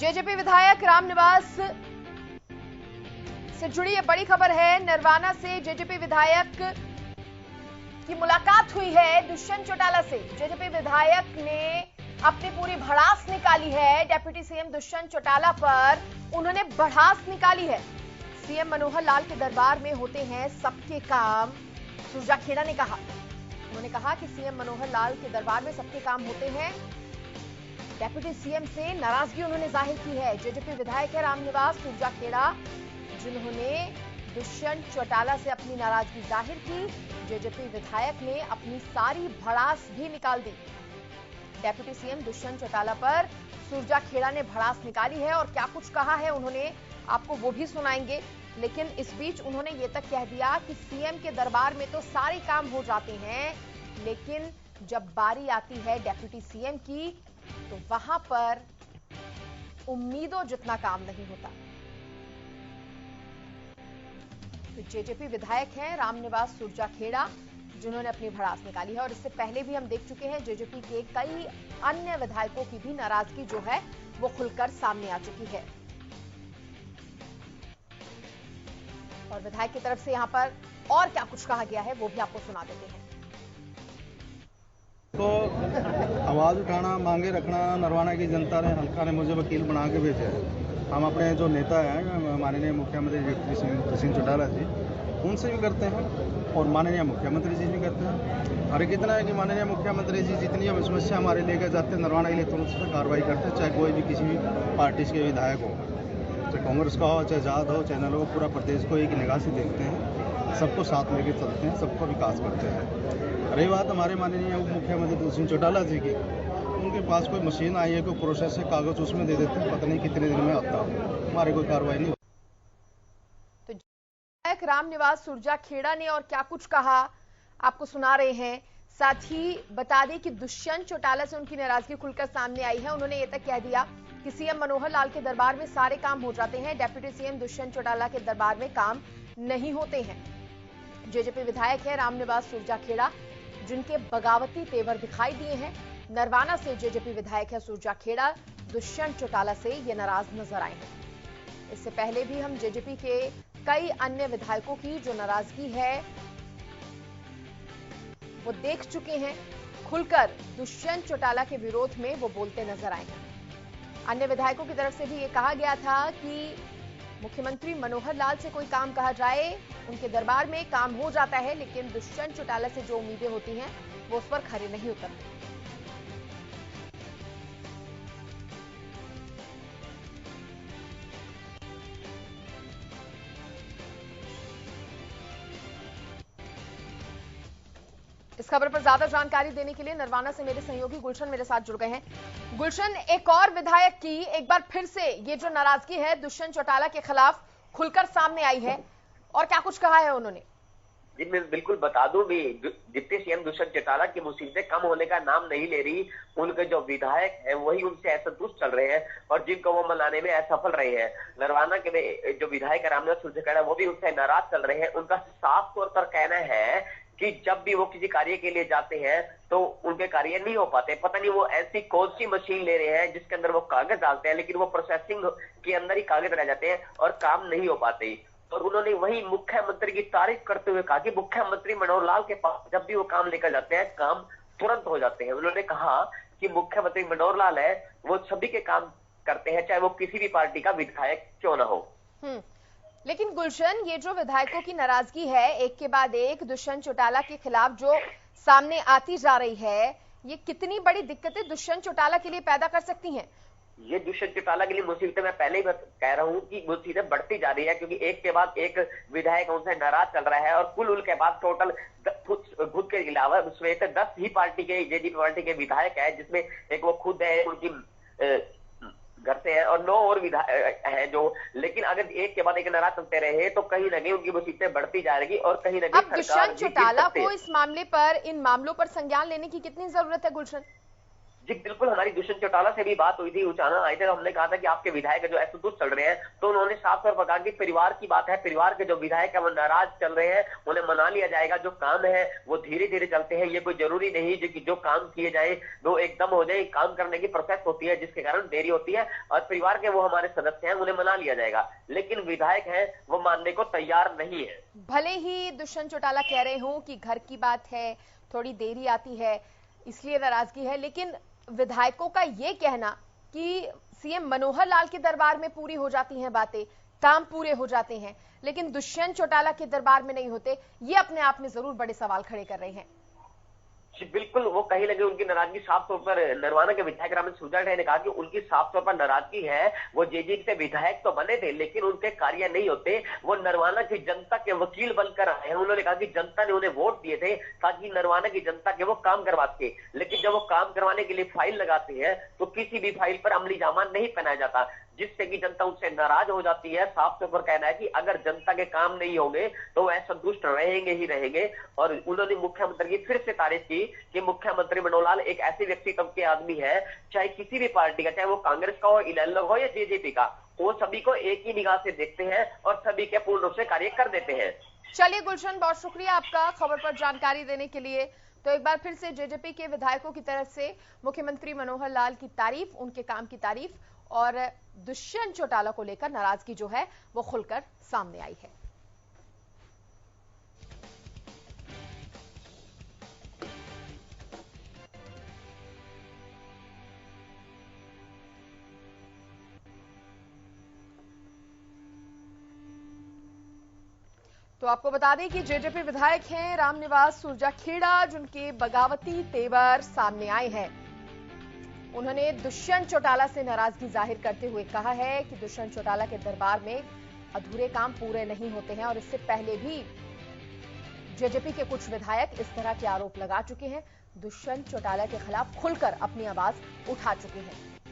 JJP विधायक रामनिवास से जुड़ी ये बड़ी खबर है। नरवाना से जेजेपी विधायक की मुलाकात हुई है दुष्यंत चौटाला से। जेजेपी विधायक ने अपनी पूरी भड़ास निकाली है डेप्यूटी सीएम दुष्यंत चौटाला पर। उन्होंने भड़ास निकाली है। सीएम मनोहर लाल के दरबार में होते हैं सबके काम, सुरजा खेड़ा ने कहा। उन्होंने कहा कि सीएम मनोहर लाल के दरबार में सबके काम होते हैं। डेप्यूटी सीएम से नाराजगी उन्होंने जाहिर की है। जेजेपी विधायक है रामनिवास सुरजा खेड़ा, जिन्होंने दुष्यंत चौटाला से अपनी नाराजगी जाहिर की। जेजेपी विधायक ने अपनी सारी भड़ास भी निकाल दी। डेप्यूटी सीएम दुष्यंत चौटाला पर सुरजा खेड़ा ने भड़ास निकाली है और क्या कुछ कहा है उन्होंने, आपको वो भी सुनाएंगे। लेकिन इस बीच उन्होंने ये तक कह दिया कि सीएम के दरबार में तो सारे काम हो जाते हैं, लेकिन जब बारी आती है डेप्यूटी सीएम की तो वहां पर उम्मीदों जितना काम नहीं होता। तो जेजेपी विधायक हैं रामनिवास सुरजा खेड़ा, जिन्होंने अपनी भड़ास निकाली है। और इससे पहले भी हम देख चुके हैं जेजेपी के कई अन्य विधायकों की भी नाराजगी जो है वो खुलकर सामने आ चुकी है। और विधायक की तरफ से यहां पर और क्या कुछ कहा गया है वो भी आपको सुना देते हैं। तो आवाज उठाना, मांगे रखना, नरवाना की जनता ने, हल्का ने मुझे वकील बना के भेजा है। हम अपने जो नेता हैं माननीय मुख्यमंत्री दुष्यंत चौटाला जी, उनसे भी करते हैं और माननीय मुख्यमंत्री जी भी करते हैं। और कितना है कि माननीय मुख्यमंत्री जी जितनी हम समस्या हमारे लेकर जाते हैं नरवाना के लिए तुरंत उस पर कार्रवाई करते हैं, चाहे कोई भी किसी भी पार्टी के विधायक हो, चाहे कांग्रेस का हो, चाहे आजाद हो, चाहे नल हो, पूरा प्रदेश को एक निगाह से देखते हैं, सबको साथ लेके चलते हैं, सबको विकास करते हैं। रही बात हमारे माननीय उप मुख्यमंत्री दुष्यंत चौटाला जी की, उनके पास कोई मशीन आई है, कोई प्रोसेस है, कागज उसमें दे देते हैं, पता नहीं कितने दिन में आता है, हमारी कोई कार्रवाई नहीं। तो विधायक रामनिवास सुरजा खेड़ा ने और क्या कुछ कहा आपको सुना रहे हैं। साथ ही बता दें कि दुष्यंत चौटाला से उनकी नाराजगी खुलकर सामने आई है। उन्होंने ये तक कह दिया कि सीएम मनोहर लाल के दरबार में सारे काम हो जाते हैं, डेप्यूटी सीएम दुष्यंत चौटाला के दरबार में काम नहीं होते हैं। जेजेपी विधायक है रामनिवास सुरजा खेड़ा, जिनके बगावती तेवर दिखाई दिए हैं। नरवाना से जेजेपी विधायक है सुरजा खेड़ा, दुष्यंत चौटाला से ये नाराज नजर आए हैं। इससे पहले भी हम जेजेपी के कई अन्य विधायकों की जो नाराजगी है वो देख चुके हैं। खुलकर दुष्यंत चौटाला के विरोध में वो बोलते नजर आए हैं। अन्य विधायकों की तरफ से भी ये कहा गया था कि मुख्यमंत्री मनोहर लाल से कोई काम कहा जाए, उनके दरबार में काम हो जाता है, लेकिन दुष्यंत चौटाला से जो उम्मीदें होती हैं वो उस पर खरे नहीं उतरती। इस खबर पर ज्यादा जानकारी देने के लिए नरवाना से मेरे सहयोगी गुलशन मेरे साथ जुड़ गए हैं। गुलशन, एक और विधायक की एक बार फिर से ये जो नाराजगी है दुष्यंत चौटाला के खिलाफ खुलकर सामने आई है, और क्या कुछ कहा है उन्होंने? जी मैं बिल्कुल बता दूं भी, डिप्टी सीएम दुष्यंत चौटाला की मुसीबतें कम होने का नाम नहीं ले रही। उनके जो विधायक हैं वही उनसे असंतुष्ट चल रहे हैं और जिनको वो मनाने में असफल रहे हैं। नरवाना के जो विधायक रामनिवास सुरजा खेड़ा वो भी उनसे नाराज चल रहे हैं। उनका साफ तौर पर कहना है कि जब भी वो किसी कार्य के लिए जाते हैं तो उनके कार्य नहीं हो पाते। पता नहीं वो ऐसी कौन सी मशीन ले रहे हैं जिसके अंदर वो कागज डालते हैं, लेकिन वो प्रोसेसिंग के अंदर ही कागज रह जाते हैं और काम नहीं हो पाते। और उन्होंने वही मुख्यमंत्री की तारीफ करते हुए कहा कि मुख्यमंत्री मनोहर लाल के पास जब भी वो काम लेकर जाते हैं काम तुरंत हो जाते हैं। उन्होंने कहा कि मुख्यमंत्री मनोहर लाल है वो सभी के काम करते हैं, चाहे वो किसी भी पार्टी का विधायक क्यों ना हो। लेकिन गुलशन, ये जो विधायकों की नाराजगी है एक के बाद एक दुष्यंत चौटाला के खिलाफ जो सामने आती जा रही है, ये कितनी बड़ी दिक्कतें दुष्यंत चौटाला के लिए पैदा कर सकती हैं? ये दुष्यंत चौटाला के लिए मुसीबतें, मैं पहले ही कह रहा हूं कि मुसीबतें बढ़ती जा रही है, क्योंकि एक के बाद एक विधायक उनसे नाराज चल रहा है। और कुल के बाद टोटल खुद के अलावा उसमें 10 ही पार्टी के, जेडीपी पार्टी के विधायक है, जिसमें एक वो खुद है, उनकी घर से है, और 9 और विधायक हैं जो। लेकिन अगर एक के बाद एक नाराज चलते रहे तो कहीं ना कहीं उनकी मुसीबतें बढ़ती जाएगी और कहीं ना कहीं दुष्यंत चौटाला को इस मामले पर, इन मामलों पर संज्ञान लेने की कितनी जरूरत है गुलशन? जी बिल्कुल, हमारी दुष्यंत चौटाला से भी बात हुई थी, उचाना आए थे, तो हमने कहा था कि आपके विधायक जो असंतुष्ट चल रहे हैं, तो उन्होंने साफ तौर पर कहा कि परिवार की बात है, परिवार के जो विधायक है वो नाराज चल रहे हैं, उन्हें मना लिया जाएगा, जो काम है वो धीरे धीरे चलते हैं, ये कोई जरूरी नहीं जो काम किए जाए वो एकदम हो जाए, काम करने की प्रोसेस होती है जिसके कारण देरी होती है, और परिवार के वो हमारे सदस्य हैं उन्हें मना लिया जाएगा, लेकिन विधायक है वो मानने को तैयार नहीं है। भले ही दुष्यंत चौटाला कह रहे हो कि घर की बात है, थोड़ी देरी आती है इसलिए नाराजगी है, लेकिन विधायकों का यह कहना कि सीएम मनोहर लाल के दरबार में पूरी हो जाती हैं बातें, काम पूरे हो जाते हैं, लेकिन दुष्यंत चौटाला के दरबार में नहीं होते, ये अपने आप में जरूर बड़े सवाल खड़े कर रहे हैं। बिल्कुल, वो कहीं लगे उनकी नाराजगी साफ तौर पर नरवाना के विधायक रामेंद्र सुरजावाला ने कहा कि उनकी साफ तौर पर नाराजगी है, वो जेजेपी से विधायक तो बने थे लेकिन उनके कार्य नहीं होते, वो नरवाना की जनता के वकील बनकर आए हैं। उन्होंने कहा कि जनता ने उन्हें वोट दिए थे ताकि नरवाना की जनता के वो काम करवा सके, लेकिन जब वो काम करवाने के लिए फाइल लगाते हैं तो किसी भी फाइल पर अमली जामा नहीं पहनाया जाता, जिससे कि जनता उनसे नाराज हो जाती है। साफ तौर पर कहना है कि अगर जनता के काम नहीं होंगे तो वह संतुष्ट रहेंगे ही रहेंगे। और उन्होंने मुख्यमंत्री की फिर से तारीफ की कि मुख्यमंत्री मनोहर लाल एक ऐसे व्यक्तित्व के आदमी है, चाहे किसी भी पार्टी का, चाहे वो कांग्रेस का हो, इनेलो हो या जेजेपी का, वो सभी को एक ही निगाह से देखते हैं और सभी के पूर्ण रूप से कार्य कर देते हैं। चलिए गुलशन, बहुत शुक्रिया आपका खबर पर जानकारी देने के लिए। तो एक बार फिर से जेजेपी के विधायकों की तरफ से मुख्यमंत्री मनोहर लाल की तारीफ, उनके काम की तारीफ, और दुष्यंत चौटाला को लेकर नाराजगी जो है वो खुलकर सामने आई है। तो आपको बता दें कि जेजेपी विधायक हैं रामनिवास सुरजाखेड़ा, जिनके बगावती तेवर सामने आए हैं। उन्होंने दुष्यंत चौटाला से नाराजगी जाहिर करते हुए कहा है कि दुष्यंत चौटाला के दरबार में अधूरे काम पूरे नहीं होते हैं, और इससे पहले भी जेजेपी के कुछ विधायक इस तरह के आरोप लगा चुके हैं, दुष्यंत चौटाला के खिलाफ खुलकर अपनी आवाज उठा चुके हैं।